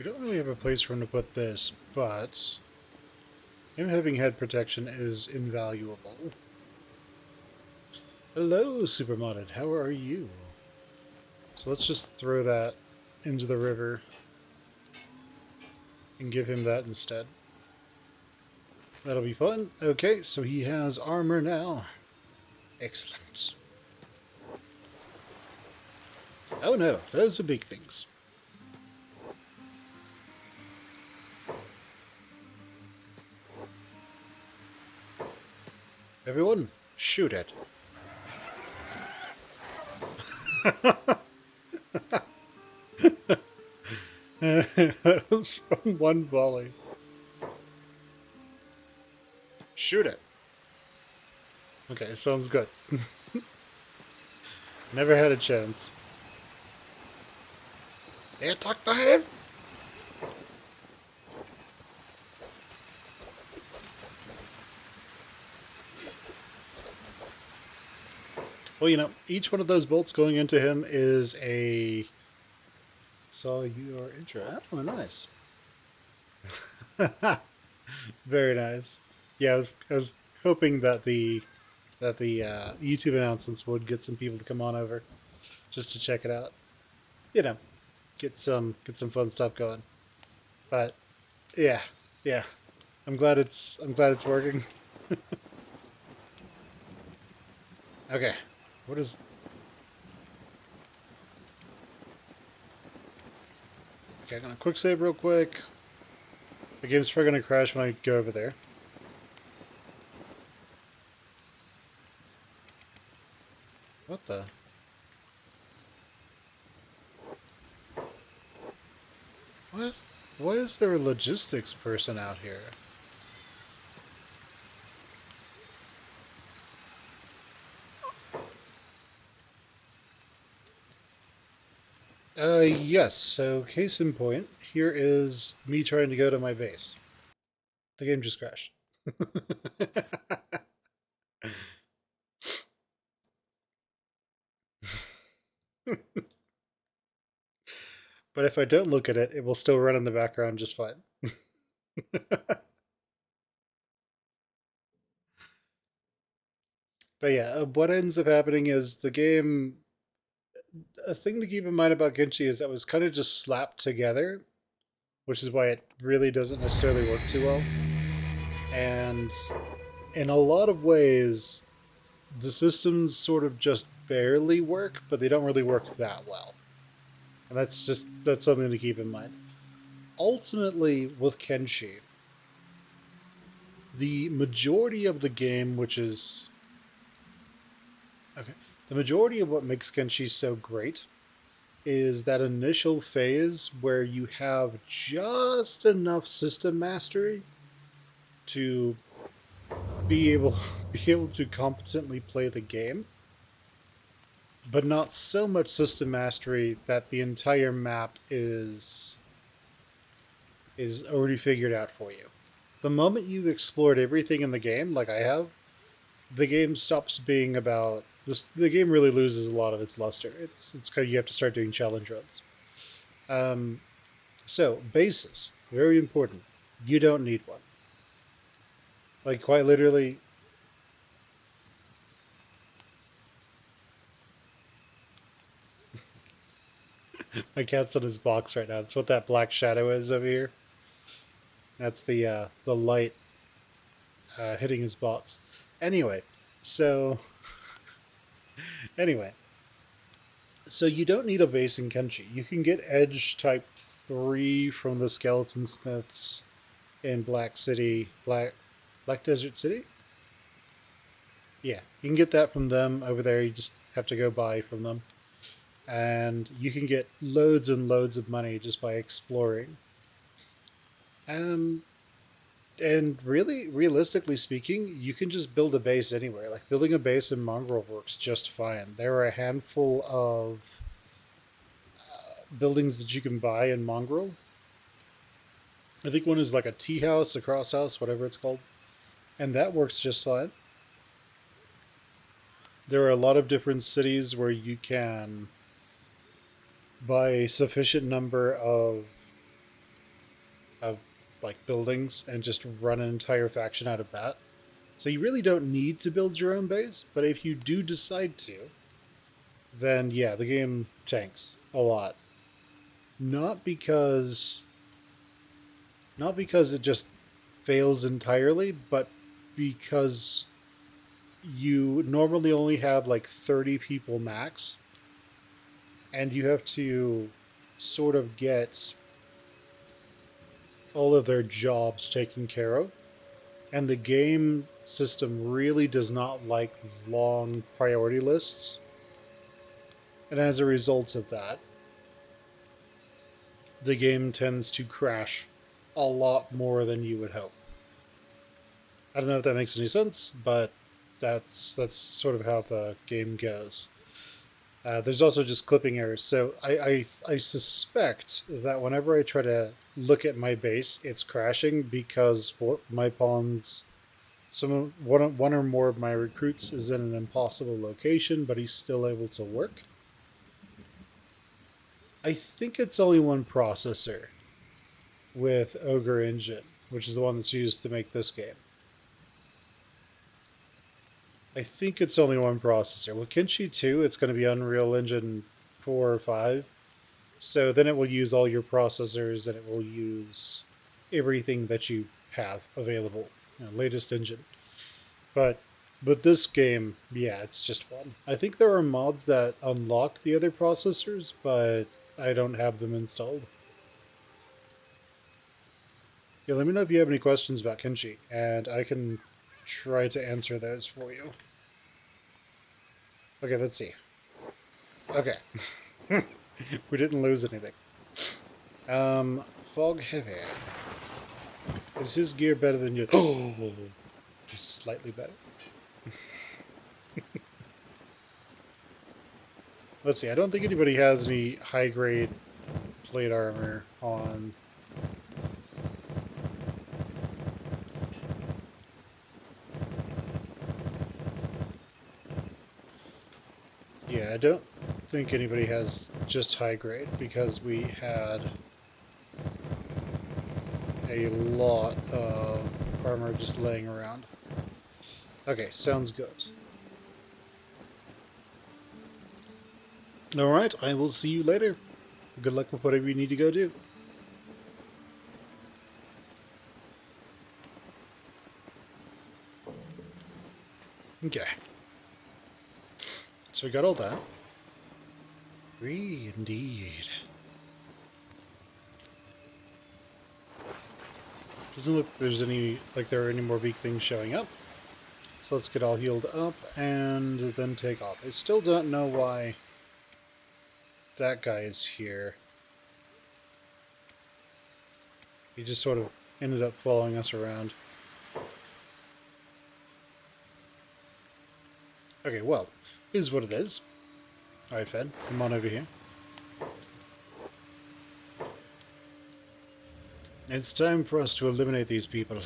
We don't really have a place for him to put this, but him having head protection is invaluable. Hello, Supermodded. How are you? So let's just throw that into the river and give him that instead. That'll be fun. Okay, so he has armor now. Excellent. Oh no, those are big things. Everyone, shoot it. That was from one volley. Shoot it. Okay, sounds good. Never had a chance. They attacked the head. Well, you know, each one of those bolts going into him is a... Saw your intro. Oh, nice. Very nice. Yeah, I was hoping that the YouTube announcements would get some people to come on over just to check it out. You know, get some fun stuff going. But yeah, yeah. I'm glad it's working. Okay. What is Okay, I'm gonna quick save real quick. The game's probably gonna crash when I go over there. What the? What? Why is there a logistics person out here? Yes. So, case in point, here is me trying to go to my base. The game just crashed. But if I don't look at it, it will still run in the background just fine. But yeah, what ends up happening is the game. A thing to keep in mind about Genshi is that it was kind of just slapped together, which is why it really doesn't necessarily work too well. And in a lot of ways, the systems sort of just barely work, but they don't really work that well. And that's something to keep in mind. Ultimately, with Kenshi, the majority of the game, which is okay, the majority of what makes Kenshi so great is that initial phase where you have just enough system mastery to be able be able to competently play the game, but not so much system mastery that the entire map is already figured out for you. The moment you've explored everything in the game, like I have, the game stops being about this. The game really loses a lot of its luster. It's kind of, you have to start doing challenge runs. Um, so bases, very important. You don't need one. Like quite literally, my cat's on his box right now. That's what that black shadow is over here. That's the light hitting his box. Anyway, so anyway, so you don't need a base in Kenshi. You can get Edge Type 3 from the Skeleton Smiths in Black Desert City. Yeah, you can get that from them over there. You just have to go buy from them, and you can get loads and loads of money just by exploring. Um, and really, realistically speaking, you can just build a base anywhere. Like building a base in Mongrel works just fine. There are a handful of buildings that you can buy in Mongrel. I think one is like a tea house, a cross house, whatever it's called, and that works just fine. There are a lot of different cities where you can buy a sufficient number of of like buildings and just run an entire faction out of that. So you really don't need to build your own base, but if you do decide to, then yeah, the game tanks a lot. Not because not because it just fails entirely, but because you normally only have like 30 people max, and you have to sort of get all of their jobs taken care of. And the game system really does not like long priority lists. And as a result of that, the game tends to crash a lot more than you would hope. I don't know if that makes any sense, but that's sort of how the game goes. There's also just clipping errors, so I suspect that whenever I try to look at my base, it's crashing because my pawns, one or more of my recruits is in an impossible location, but he's still able to work. I think it's only one processor with Ogre Engine, which is the one that's used to make this game. I think it's only one processor. With Kinshi 2, it's going to be Unreal Engine 4 or 5. So then it will use all your processors and it will use everything that you have available. Latest engine. But this game, yeah, it's just one. I think there are mods that unlock the other processors, but I don't have them installed. Yeah, let me know if you have any questions about Kinshi, and I can try to answer those for you. Okay, let's see. Okay. We didn't lose anything. Fog Heavy. Is his gear better than yours? Oh, just slightly better. Let's see, I don't think anybody has any high-grade plate armor on. Yeah, I don't think anybody has just high-grade because we had a lot of armor just laying around. Okay, sounds good. Alright, I will see you later. Good luck with whatever you need to go do. Okay. So we got all that. Indeed. Doesn't look like there's there are any more weak things showing up. So let's get all healed up and then take off. I still don't know why that guy is here. He just sort of ended up following us around. Okay, well, is what it is. Alright, Fed, come on over here. It's time for us to eliminate these people.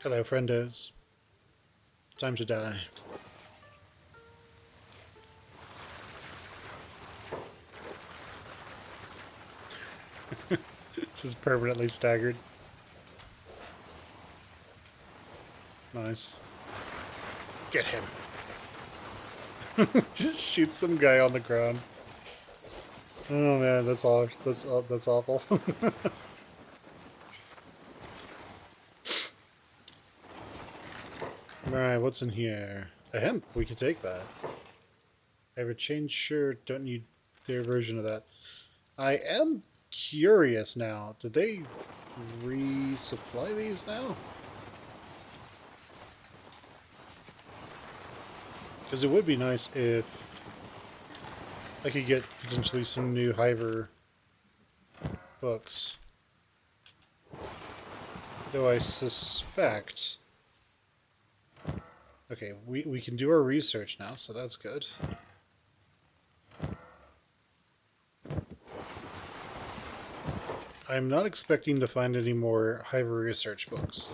Hello, friendos. Time to die. This is permanently staggered. Nice. Get him. Just shoot some guy on the ground. Oh man, that's awful. Alright, what's in here? A hemp, we can take that. I have a chain shirt, don't need their version of that. I am curious now, did they resupply these now? Because it would be nice if I could get potentially some new Hiver books. Though I suspect... Okay, we can do our research now, so that's good. I'm not expecting to find any more Hiver research books.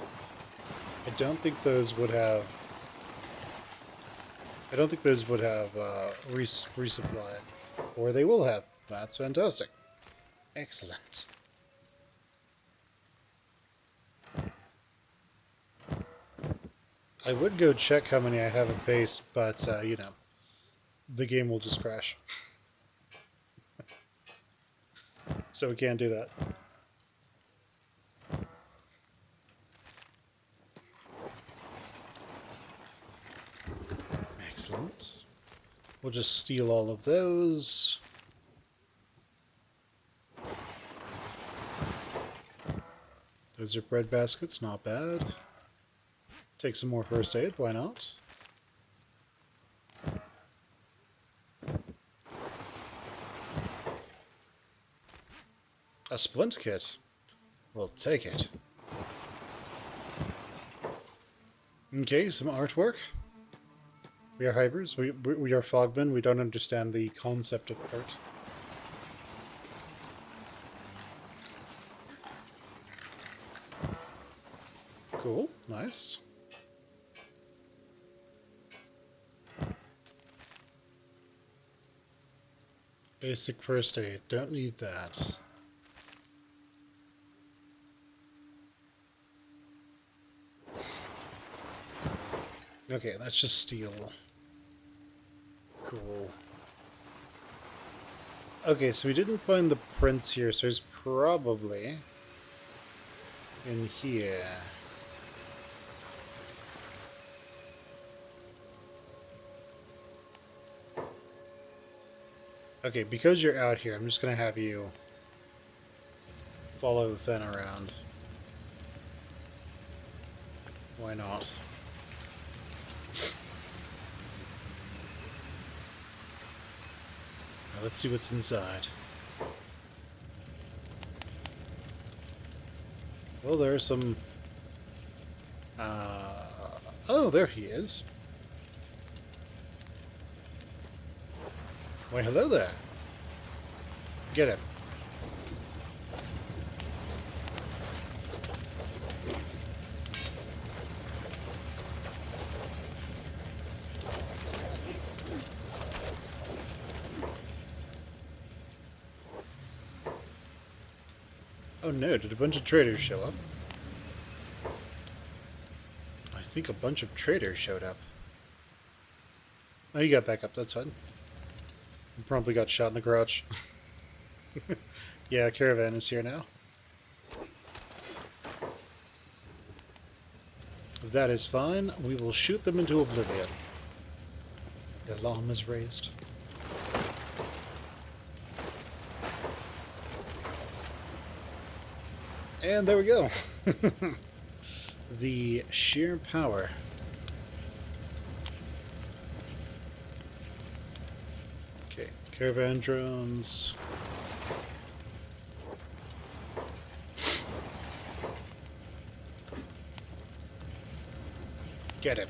I don't think those would have I don't think those would have resupply. Or they will have. That's fantastic. Excellent. I would go check how many I have at base, but, you know, the game will just crash. So we can't do that. Excellent. We'll just steal all of those. Those are bread baskets, not bad. Take some more first aid, why not? A splint kit. We'll take it. Okay, some artwork. We are hypers. We are fogmen. We don't understand the concept of art. Cool. Nice. Basic first aid. Don't need that. Okay, that's just steel. Cool. Okay, so we didn't find the prints here, so there's probably in here. Okay, because you're out here, I'm just going to have you follow Fen around. Why not? Now let's see what's inside. Well, there's some... oh, there he is. Why, hello there. Get him. Oh no, did a bunch of traders show up? I think a bunch of traders showed up. Oh, you got back up, that's fine. You probably got shot in the crotch. Yeah, caravan is here now. That is fine. We will shoot them into oblivion. The alarm is raised. And there we go. The sheer power. Okay, caravan drones. Get him.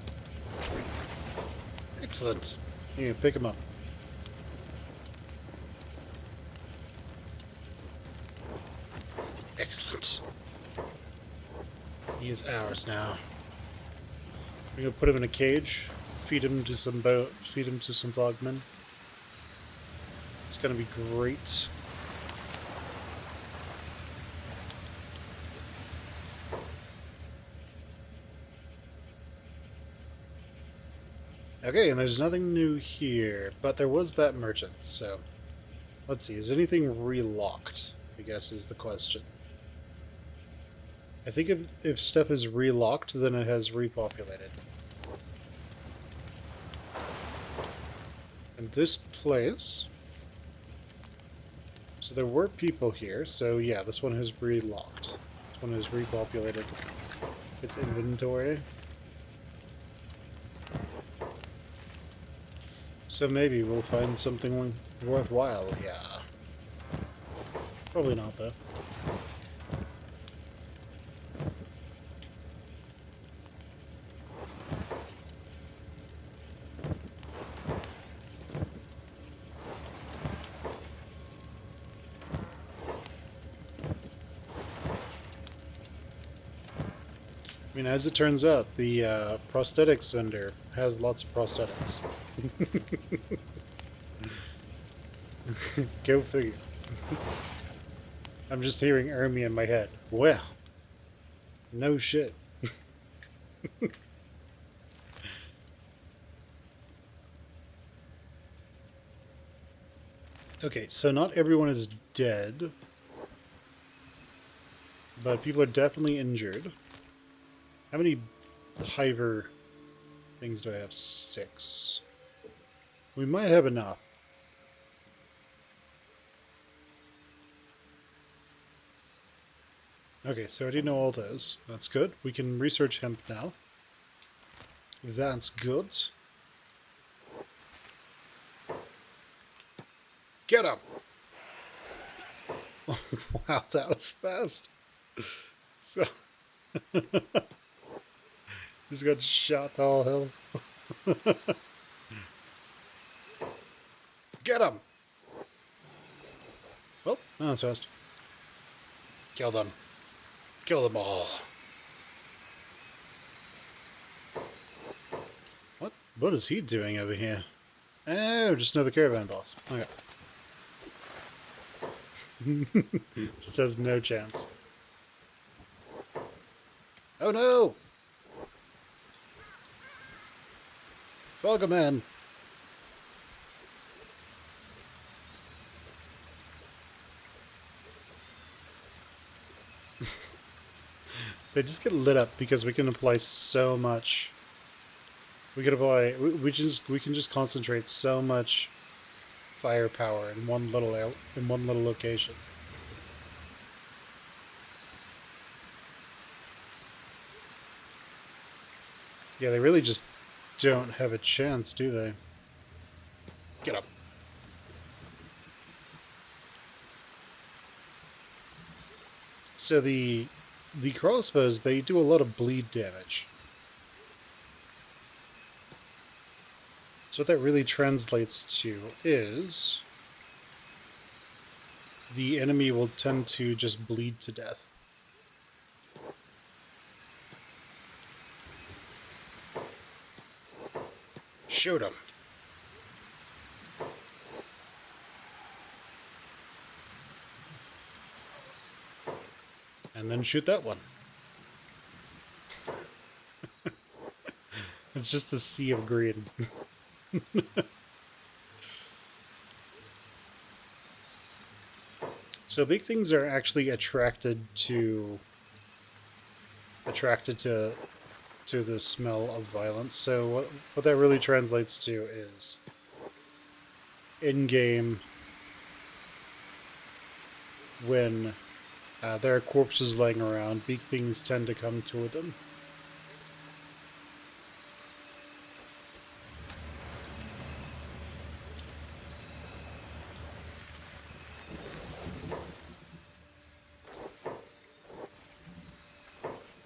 Excellent. You can pick him up. Excellent. He is ours now. We're gonna put him in a cage, feed him to some bogmen. It's gonna be great. Okay, and there's nothing new here, but there was that merchant, so let's see, is anything relocked, I guess is the question. I think if stuff is relocked, then it has repopulated. And this place... So there were people here, so yeah, this one has relocked. This one has repopulated its inventory. So maybe we'll find something worthwhile, yeah. Probably not, though. I mean, as it turns out, the prosthetics vendor has lots of prosthetics. Go figure. I'm just hearing Ermi in my head. Well, no shit. Okay, so not everyone is dead, but people are definitely injured. How many hiver things do I have? 6. We might have enough. Okay, so I already know all those. That's good. We can research hemp now. That's good. Get him! Wow, that was fast. So, he's got shot to all hell. Get him! Well, that's fast. Kill them. Kill them all. What is he doing over here? Oh, just another caravan boss. Okay. Just has no chance. Oh no! Foggerman! They just get lit up because we can apply so much. We can apply. We can just concentrate so much firepower in one little location. Yeah, they really just don't have a chance, do they? Get up. So the crossbows, they do a lot of bleed damage. So what that really translates to is the enemy will tend to just bleed to death. Shoot him. And then shoot that one. It's just a sea of green. So big things are actually attracted to the smell of violence. So what that really translates to is in game when there are corpses laying around, big things tend to come toward them.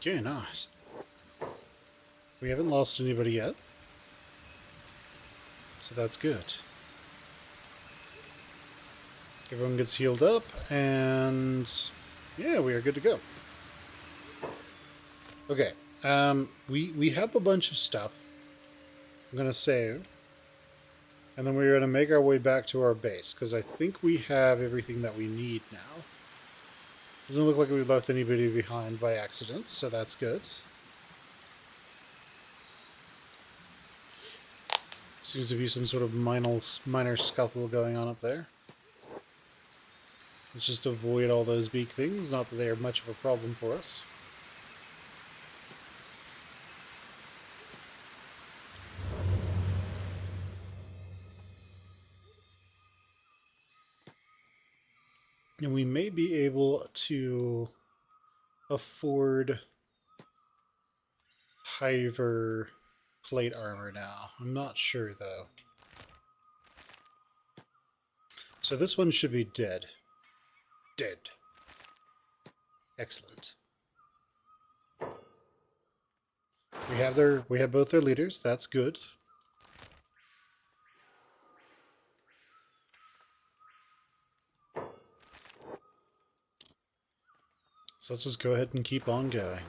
Okay, nice. We haven't lost anybody yet, so that's good. Everyone gets healed up, and yeah, we are good to go. Okay, we have a bunch of stuff. I'm gonna save, and then we're gonna make our way back to our base because I think we have everything that we need now. Doesn't look like we left anybody behind by accident, so that's good. Seems to be some sort of minor scuffle going on up there. Let's just avoid all those beak things, not that they are much of a problem for us. And we may be able to afford Hiver plate armor now. I'm not sure, though. So this one should be dead. Dead. Excellent. We have both their leaders. That's good. So let's just go ahead and keep on going.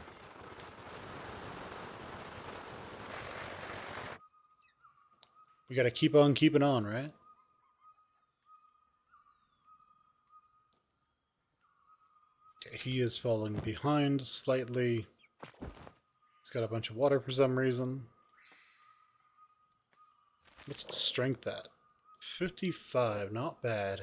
We gotta keep on keeping on, right? Okay, he is falling behind slightly. He's got a bunch of water for some reason. What's his strength at? 55, not bad.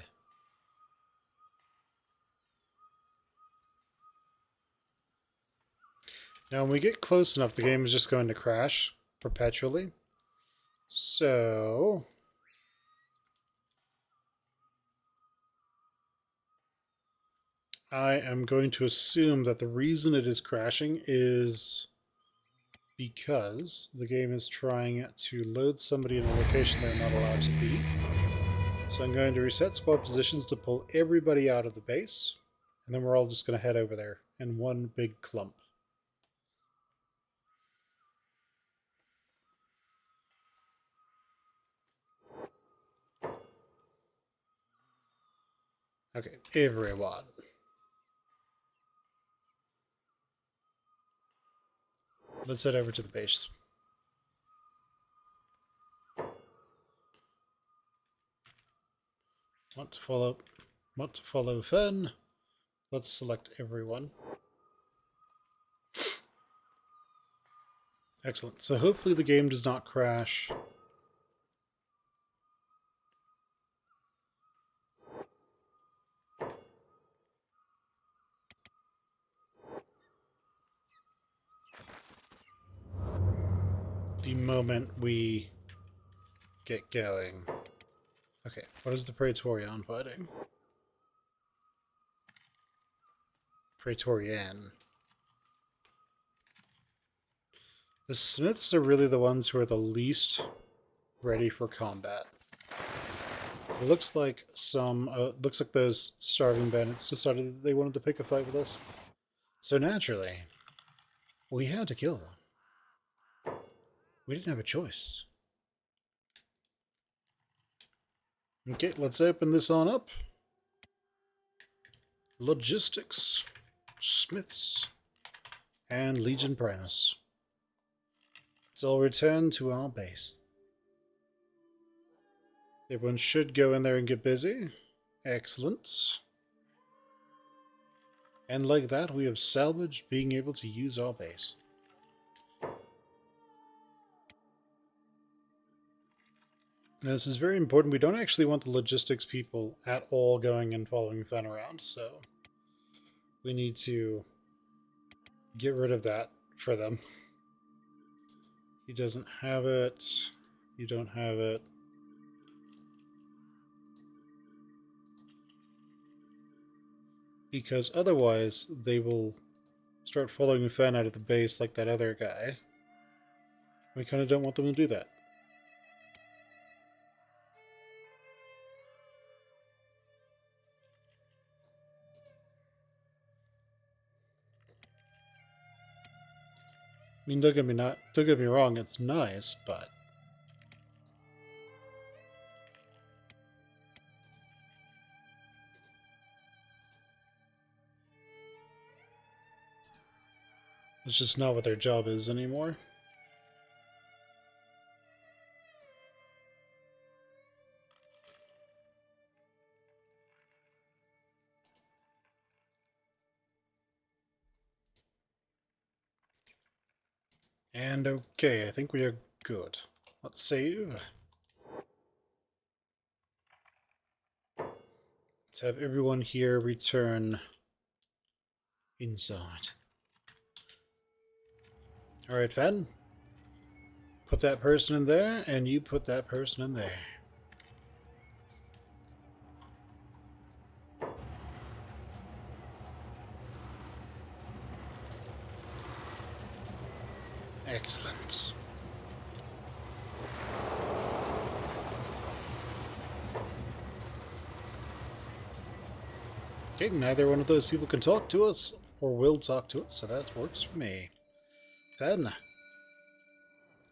Now, when we get close enough, the game is just going to crash perpetually. So... I am going to assume that the reason it is crashing is because the game is trying to load somebody in a location they're not allowed to be. So I'm going to reset squad positions to pull everybody out of the base, and then we're all just going to head over there in one big clump. Okay, everyone. Let's head over to the base. Want to follow Fern. Let's select everyone. Excellent. So hopefully the game does not crash. The moment we get going. Okay, what is the Praetorian fighting? Praetorian. The Smiths are really the ones who are the least ready for combat. It looks like looks like those starving bandits decided that they wanted to pick a fight with us. So naturally, we had to kill them. We didn't have a choice. Okay, let's open this on up. Logistics, Smiths, and Legion Primus. So I'll return to our base. Everyone should go in there and get busy. Excellent. And like that, we have salvaged being able to use our base. Now, this is very important. We don't actually want the logistics people at all going and following Fen around, so we need to get rid of that for them. He doesn't have it. You don't have it. Because otherwise, they will start following Fen out of the base like that other guy. We kind of don't want them to do that. I mean, don't get me wrong, it's nice, but it's just not what their job is anymore. And okay, I think we are good. Let's save. Let's have everyone here return inside. Alright, Fen. Put that person in there, and you put that person in there. Excellent. Okay, neither one of those people can talk to us, or will talk to us, so that works for me. Then,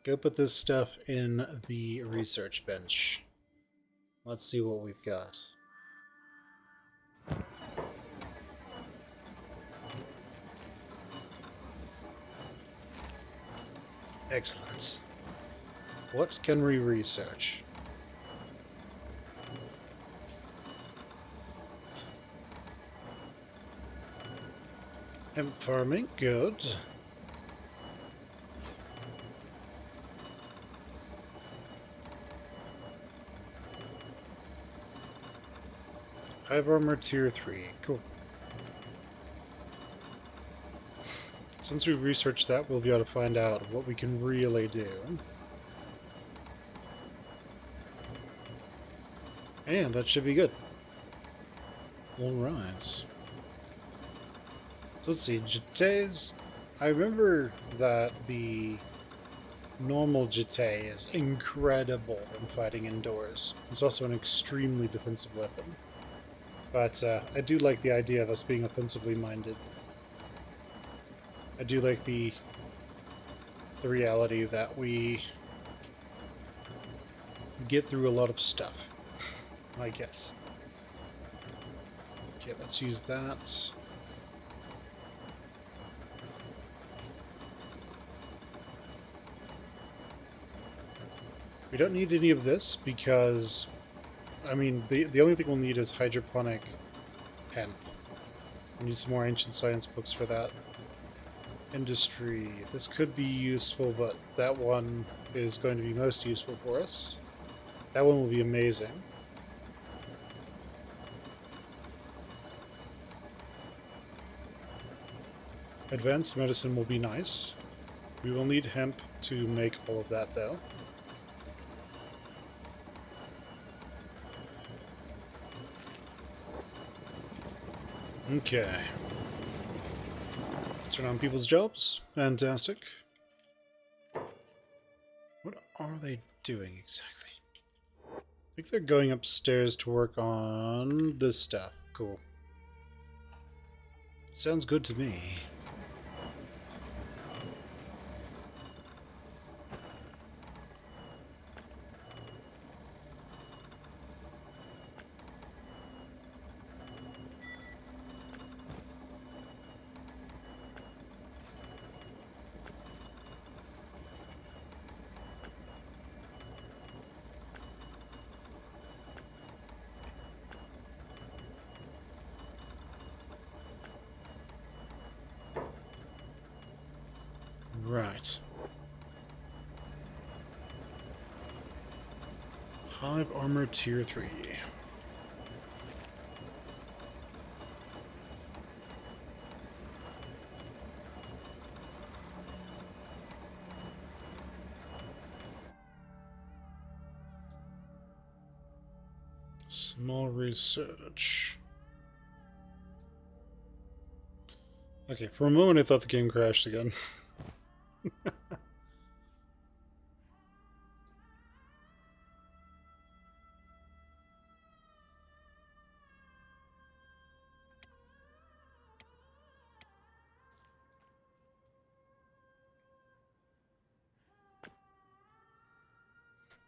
go put this stuff in the research bench. Let's see what we've got. Excellent. What can we research? Hemp farming, good. Hive armor tier 3, cool. Since we researched that, we'll be able to find out what we can really do. And that should be good. Alright. So let's see, Jetés. I remember that the normal Jeté is incredible when fighting indoors. It's also an extremely defensive weapon. But I do like the idea of us being offensively minded. I do like the reality that we get through a lot of stuff, I guess. Okay, let's use that. We don't need any of this because, I mean, the only thing we'll need is hydroponic hemp. We need some more ancient science books for that. Industry. This could be useful, but that one is going to be most useful for us. That one will be amazing. Advanced medicine will be nice. We will need hemp to make all of that, though. Okay. Let's turn on people's jobs. Fantastic. What are they doing exactly? I think they're going upstairs to work on this stuff. Cool. Sounds good to me. Right. Hive armor tier 3. Small research. Okay, for a moment I thought the game crashed again.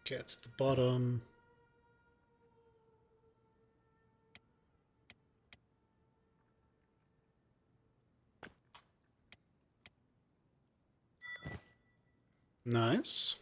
Okay, it's the bottom. Nice.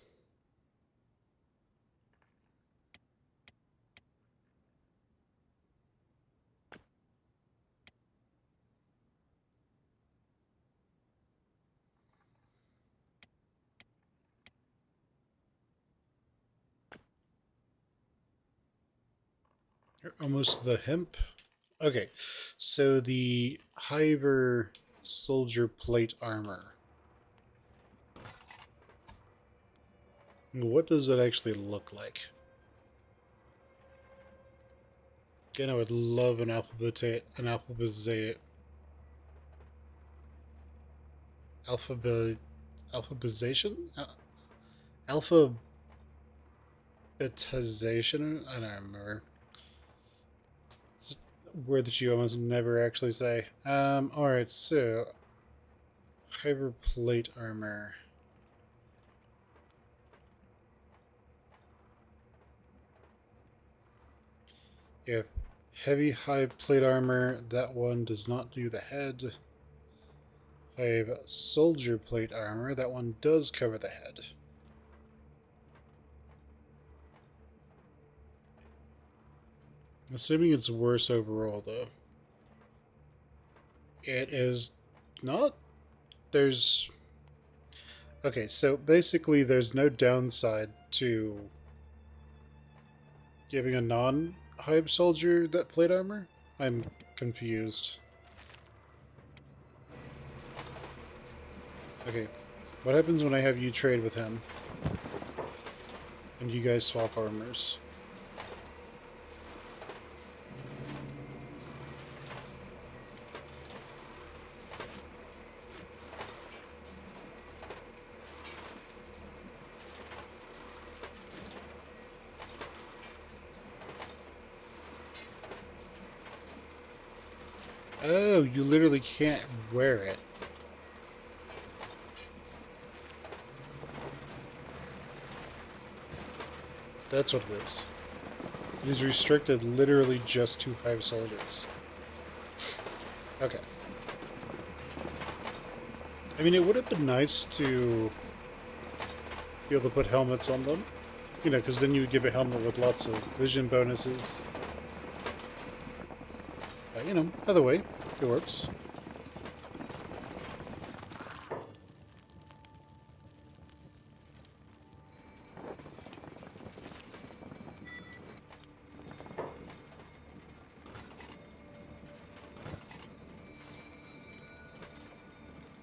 You're almost the hemp. Okay, so the Hiver soldier plate armor. What does it actually look like? Again, I would love an alphabetization. Alphabetization? I don't remember. It's a word that you almost never actually say. Alright, so Hyper plate armor. Yeah, heavy high plate armor. That one does not do the head. I have soldier plate armor. That one does cover the head. Assuming it's worse overall, though. It is not. There's... Okay, so basically there's no downside to giving a non-hype soldier that plate armor? I'm confused. Okay, what happens when I have you trade with him? And you guys swap armors? Oh, you literally can't wear it. That's what it is. It is restricted literally just to Hive soldiers. Okay. I mean, it would have been nice to be able to put helmets on them. You know, because then you would give a helmet with lots of vision bonuses. But, you know, either way, it works.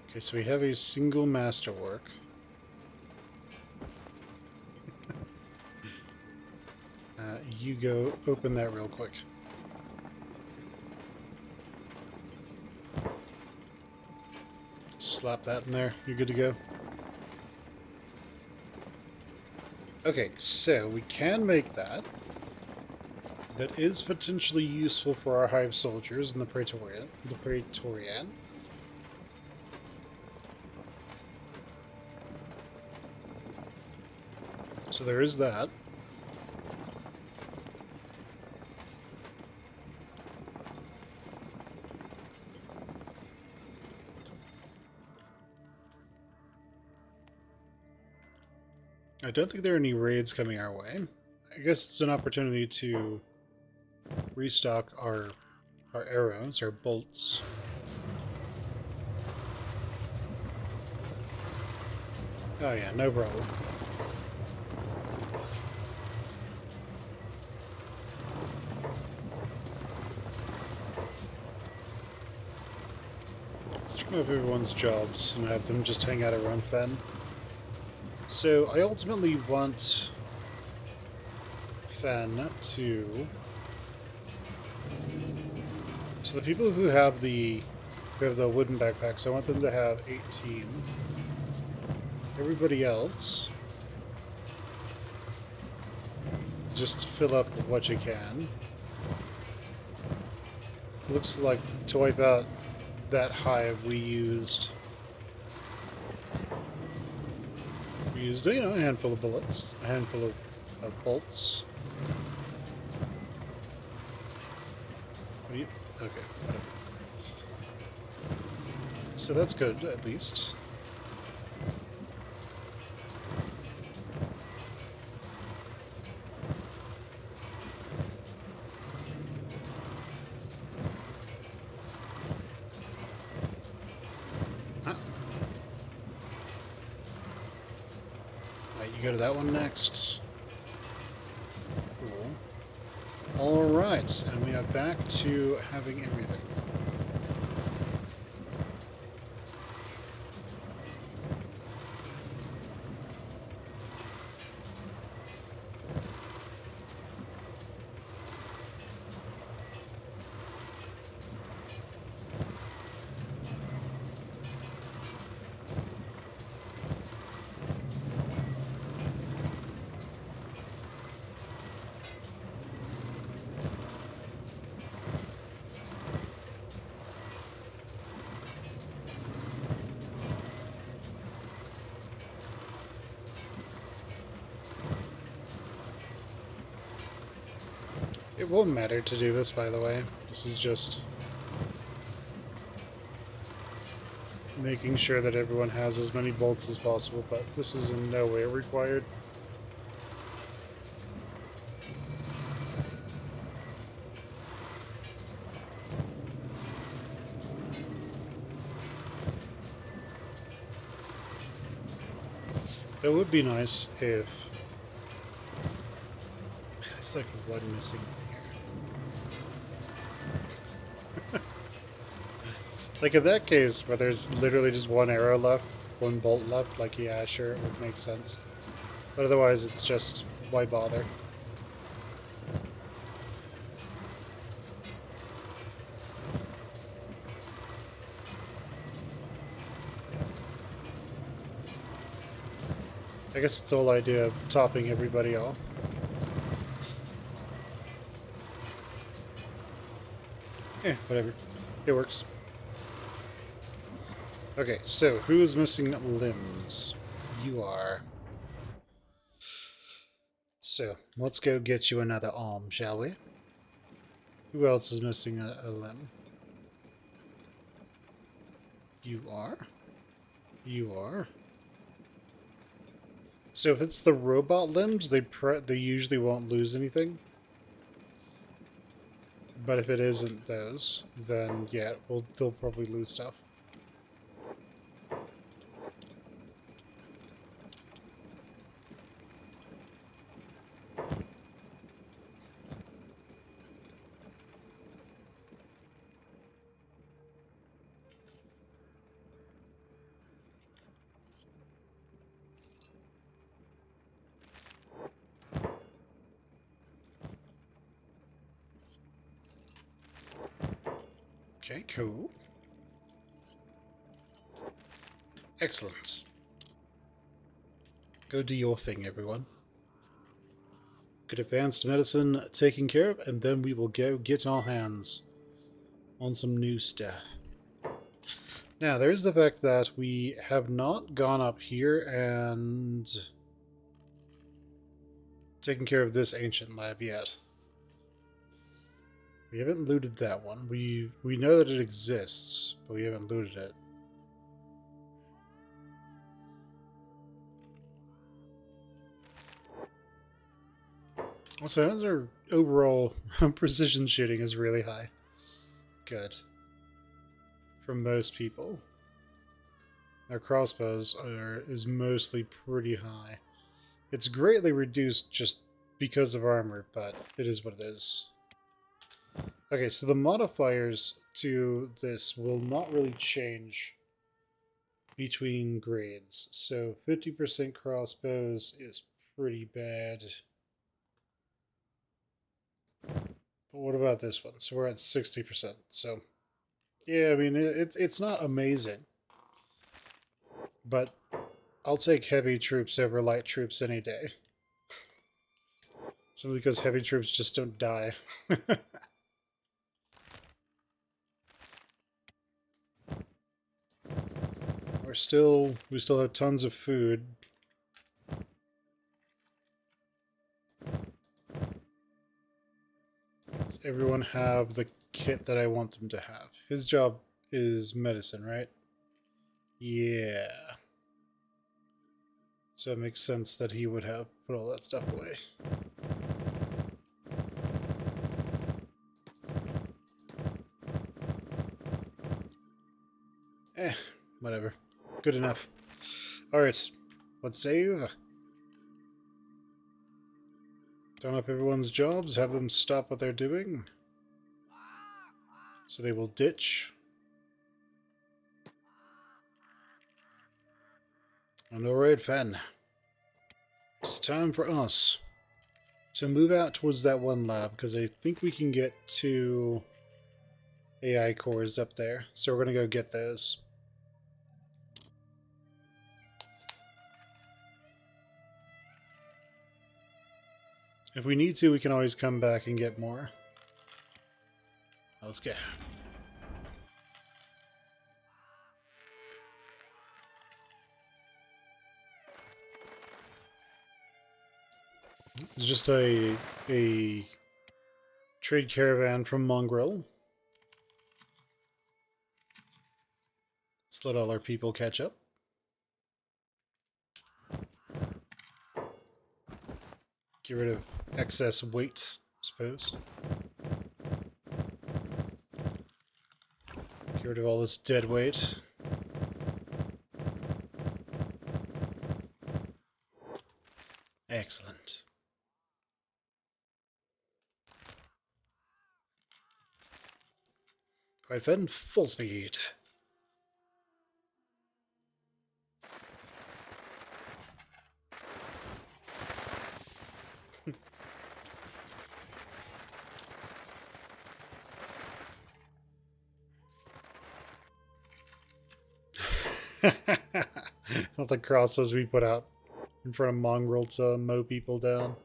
Okay, so we have a single masterwork. You go open that real quick. Slap that in there. You're good to go. Okay, so we can make that. That is potentially useful for our Hive soldiers in the Praetorian. So there is that. I don't think there are any raids coming our way. I guess it's an opportunity to restock our arrows, our bolts. Oh yeah, no problem. Let's turn off everyone's jobs and have them just hang out around Fen. So I ultimately want Fen to... So the people who have the wooden backpacks, I want them to have 18. Everybody else, just fill up what you can. Looks like to wipe out that hive we used, you know, a handful of bullets, a handful of bolts. What are you? Okay, whatever. So that's good, at least. Go to that one next. Cool. Alright, and we are back to having everything. It won't matter to do this, by the way. This is just making sure that everyone has as many bolts as possible, but this is in no way required. It would be nice if there's like one missing here. Like in that case, where there's literally just one arrow left, one bolt left, like yeah, sure, it would make sense. But otherwise, it's just why bother? I guess it's the whole idea of topping everybody off. Eh, whatever. It works. Okay, so who's missing limbs? You are. So, let's go get you another arm, shall we? Who else is missing a limb? You are. You are. So if it's the robot limbs, they usually won't lose anything. But if it isn't those, then yeah, they'll probably lose stuff. Okay, cool. Excellent. Go do your thing, everyone. Get advanced medicine taken care of, and then we will go get our hands on some new stuff. Now, there's the fact that we have not gone up here and taken care of this ancient lab yet. We haven't looted that one. We know that it exists, but we haven't looted it. Also, our overall precision shooting is really high. Good. For most people. Their crossbows is mostly pretty high. It's greatly reduced just because of armor, but it is what it is. Okay, so the modifiers to this will not really change between grades. So 50% crossbows is pretty bad. But what about this one? So we're at 60%. So yeah, I mean it's not amazing. But I'll take heavy troops over light troops any day. Simply because heavy troops just don't die. We still have tons of food. Does everyone have the kit that I want them to have? His job is medicine, right? Yeah. So it makes sense that he would have put all that stuff away. Whatever. Good enough. Alright, let's save. Turn up everyone's jobs, have them stop what they're doing. So they will ditch. And alright, Fen. It's time for us to move out towards that one lab, because I think we can get 2 AI cores up there. So we're going to go get those. If we need to, we can always come back and get more. Let's go. It's just a trade caravan from Mongrel. Let's let all our people catch up. Get rid of excess weight, I suppose. Get rid of all this dead weight. Excellent. Right, Finn, full speed. Not the crosses we put out in front of Mongrel to mow people down.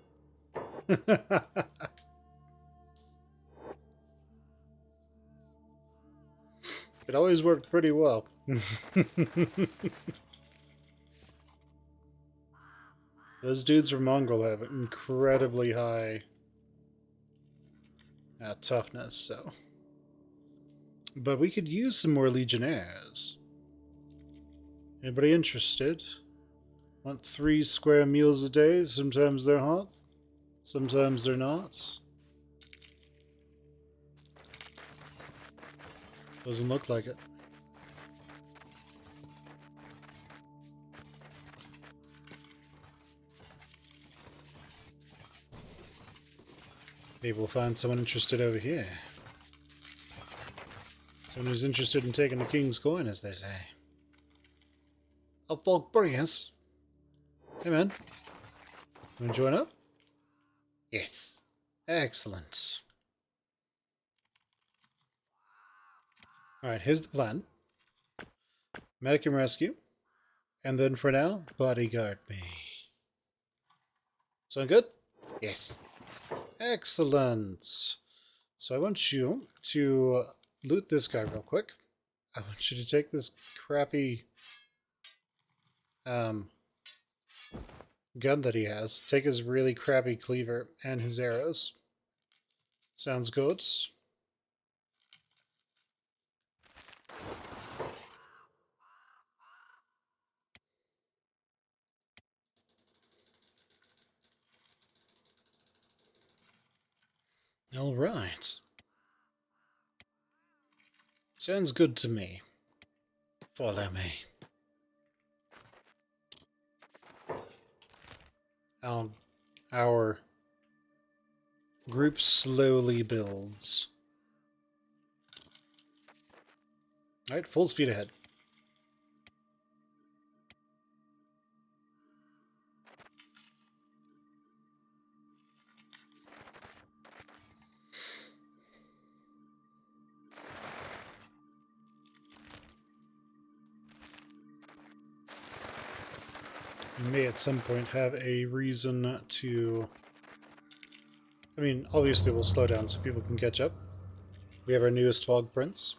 It always worked pretty well. Those dudes from Mongrel have incredibly high toughness, so. But we could use some more Legionnaires. Anybody interested? Want 3 square meals a day? Sometimes they're hot, sometimes they're not. Doesn't look like it. Maybe we'll find someone interested over here. Someone who's interested in taking the king's coin, as they say. Oh, Bulgarians. Hey, man. Want to join up? Yes. Excellent. Alright, here's the plan. Medic and rescue. And then for now, bodyguard me. Sound good? Yes. Excellent. So I want you to loot this guy real quick. I want you to take this crappy gun that he has. Take his really crappy cleaver and his arrows. Sounds good. All right. Sounds good to me. Follow me. Our group slowly builds. Alright, full speed ahead. We may at some point have a reason to... I mean, obviously we'll slow down so people can catch up. We have our newest Fog Prince.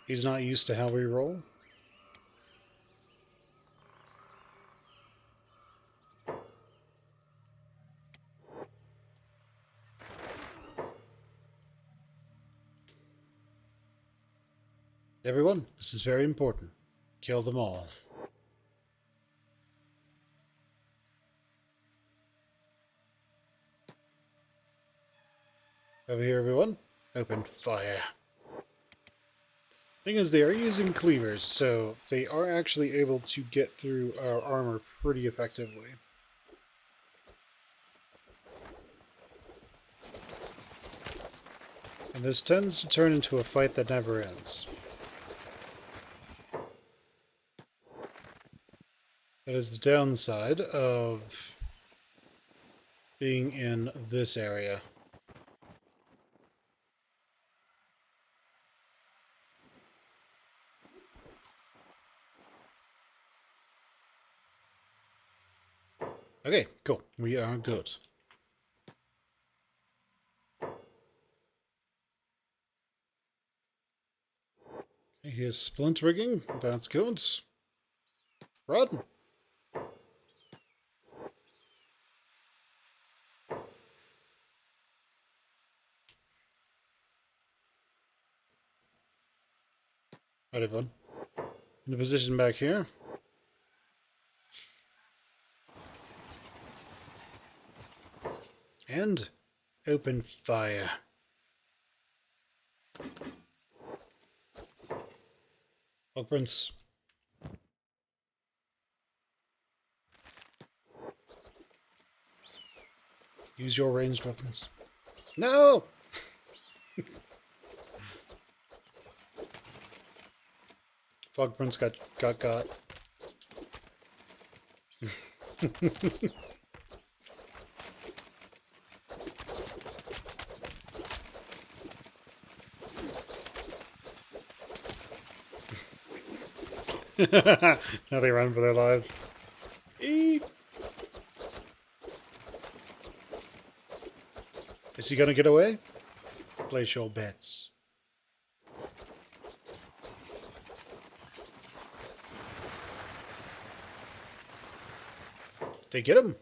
He's not used to how we roll. Everyone, this is very important. Kill them all. Over here, everyone. Open fire. Thing is, they are using cleavers, so they are actually able to get through our armor pretty effectively. And this tends to turn into a fight that never ends. That is the downside of being in this area. Okay, cool. We are good. Okay, here's splint rigging. That's good. Run! Right, everyone. In a position back here. And open fire. Footprints. Use your ranged weapons. No! Fog Prince got. Now they run for their lives. Eep. Is he gonna get away? Place your bets. They get him.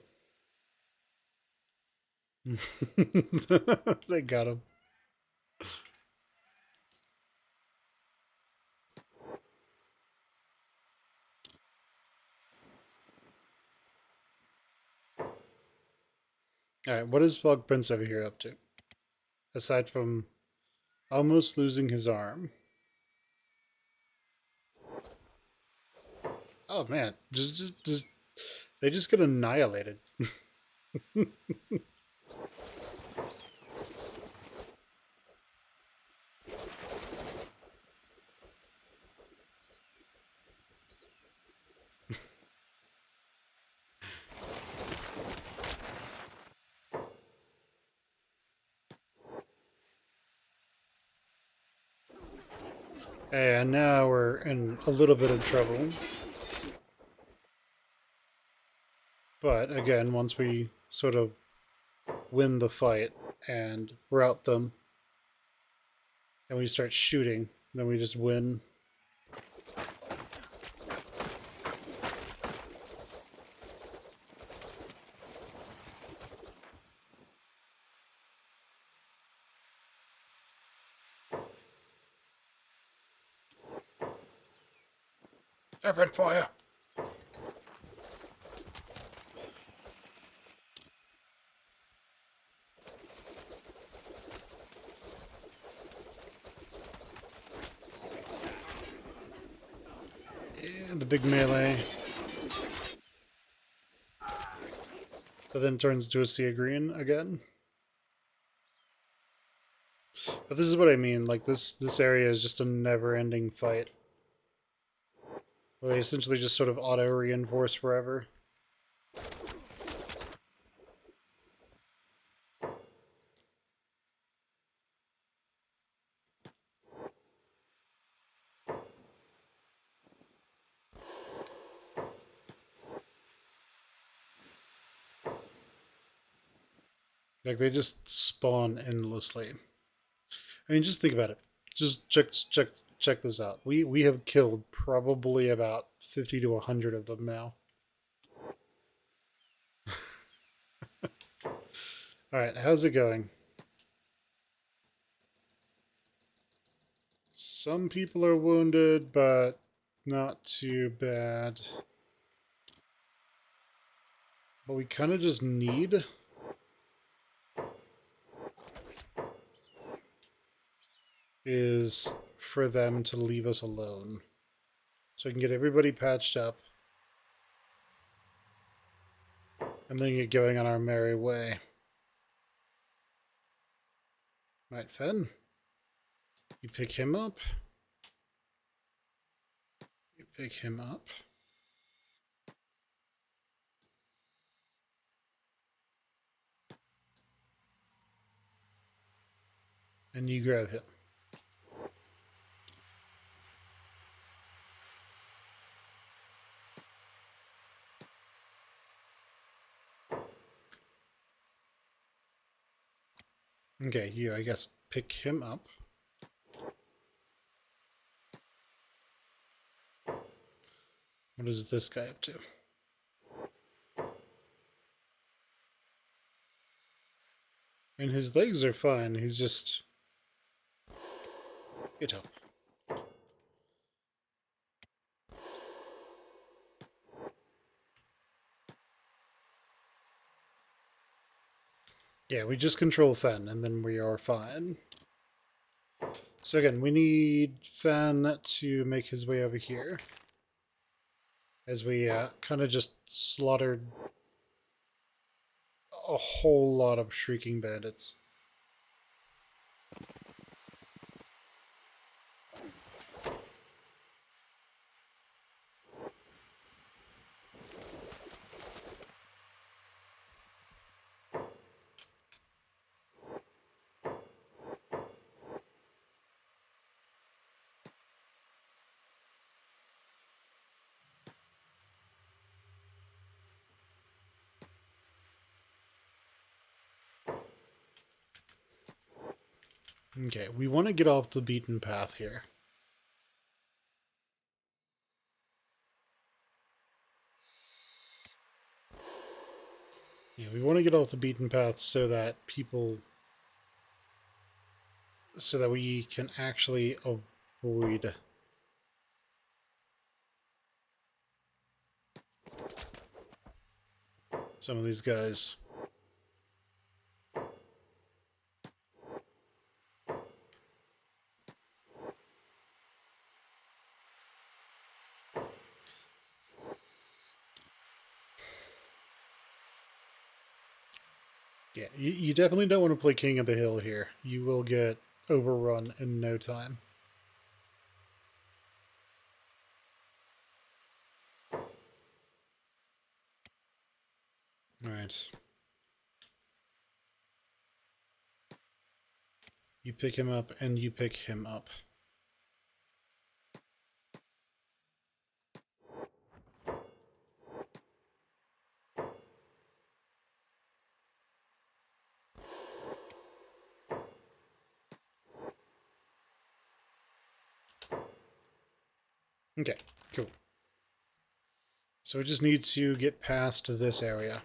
They got him. Alright, what is Fog Prince over here up to? Aside from almost losing his arm. Oh man, just they just get annihilated. And now we're in a little bit of trouble. But again, once we sort of win the fight and rout them, and we start shooting, then we just win. Rapid fire! And the big melee. But then turns into a sea of green again. But this is what I mean, like this area is just a never-ending fight. Where they essentially just sort of auto-reinforce forever. Like, they just spawn endlessly. I mean, just think about it. Just check this out. We have killed probably about 50 to 100 of them now. Alright, how's it going? Some people are wounded, but not too bad. What we kind of just need is for them to leave us alone. So we can get everybody patched up. And then get going on our merry way. Right, Fen? You pick him up. You pick him up. And you grab him. Okay, you, I guess, pick him up. What is this guy up to? And his legs are fine, he's just... Get up. Yeah, we just control Fen, and then we are fine. So again, we need Fen to make his way over here. As we kind of just slaughtered a whole lot of shrieking bandits. Okay, we want to get off the beaten path here. Yeah, we want to get off the beaten path so that so that we can actually avoid some of these guys. Yeah, you definitely don't want to play King of the Hill here. You will get overrun in no time. Alright. You pick him up, and you pick him up. Okay, cool. So we just need to get past this area.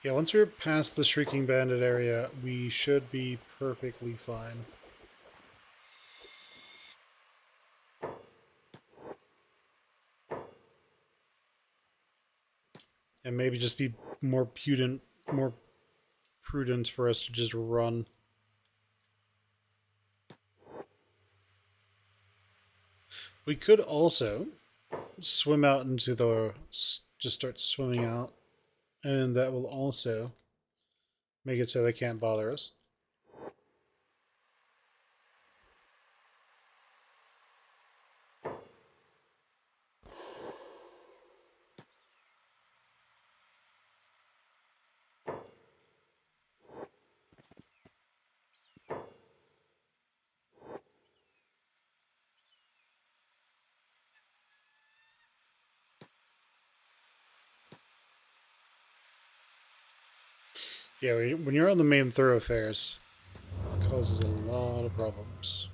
Yeah, once we're past the Shrieking Bandit area, we should be perfectly fine. And maybe just be more prudent for us to just run. We could also swim out into the... just start swimming out, and that will also make it so they can't bother us. Yeah, when you're on the main thoroughfares, it causes a lot of problems.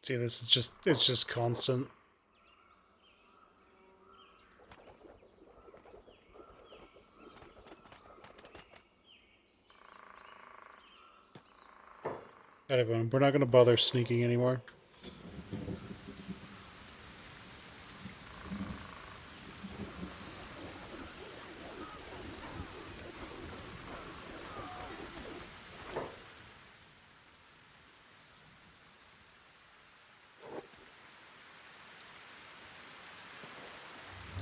See, this is it's just constant. Everyone, we're not going to bother sneaking anymore.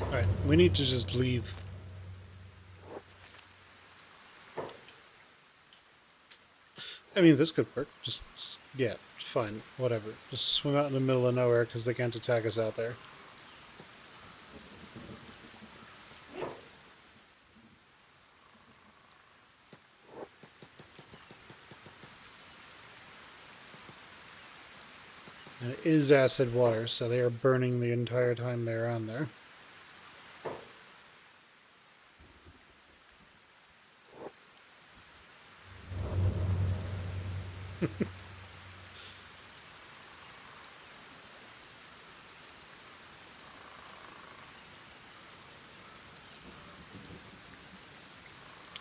Alright, we need to just leave. I mean, this could work. Just, yeah, fine, whatever. Just swim out in the middle of nowhere because they can't attack us out there. And it is acid water, so they are burning the entire time they're on there.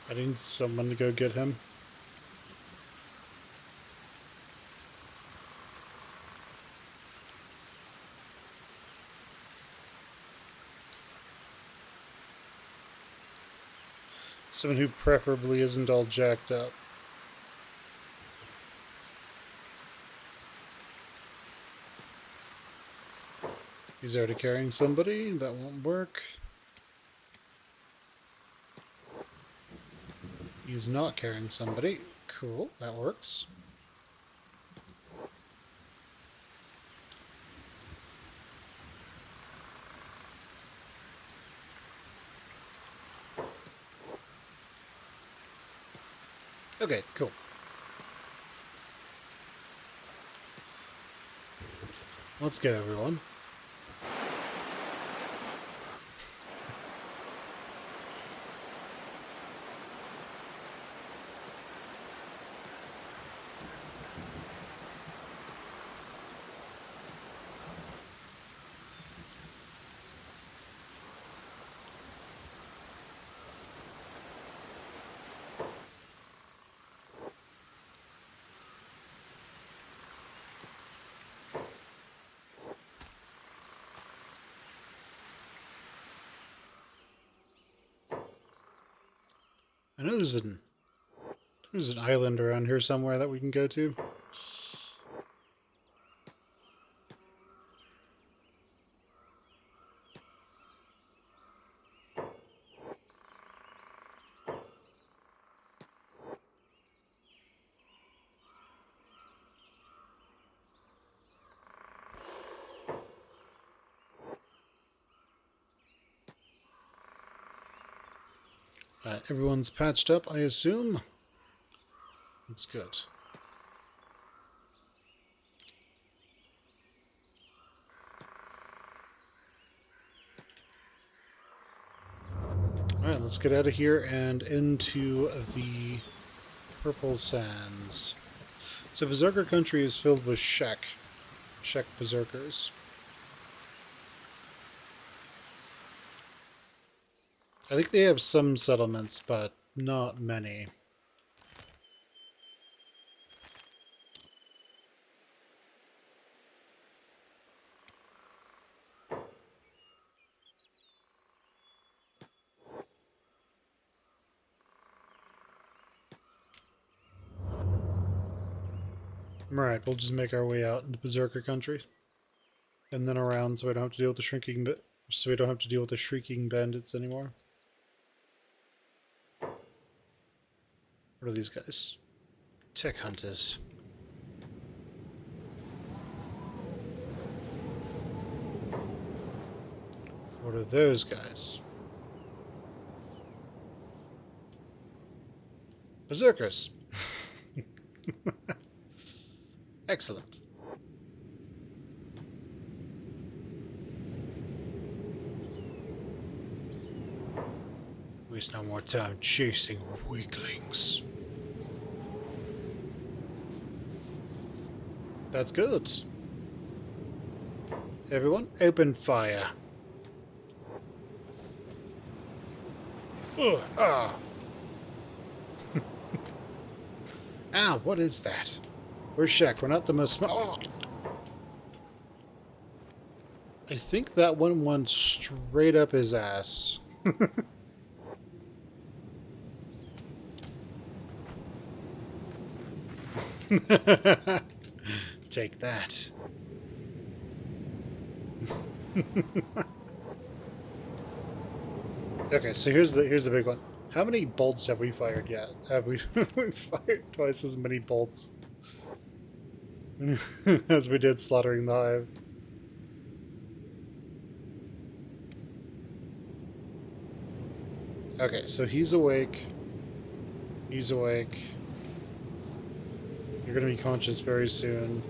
I need someone to go get him. Someone who preferably isn't all jacked up. He's already carrying somebody. That won't work. He's not carrying somebody. Cool, that works. Okay, cool. Let's go, everyone. I know there's an island around here somewhere that we can go to. Everyone's patched up, I assume. That's good. Alright, let's get out of here and into the Purple Sands. So Berserker Country is filled with Shek Berserkers. I think they have some settlements, but not many. Alright, we'll just make our way out into Berserker Country. And then around so we don't have to deal with the shrieking bandits anymore. What are these guys? Tech hunters. What are those guys? Berserkers. Excellent. Waste no more time chasing weaklings. That's good. Everyone, open fire. Ugh, ah. Ow, what is that? We're Shek. We're not the most smart. Oh. I think that one went straight up his ass. Take that. Okay, so here's the big one. How many bolts have we fired yet? Have we we fired twice as many bolts as we did slaughtering the hive? Okay, so he's awake. He's awake. You're gonna be conscious very soon.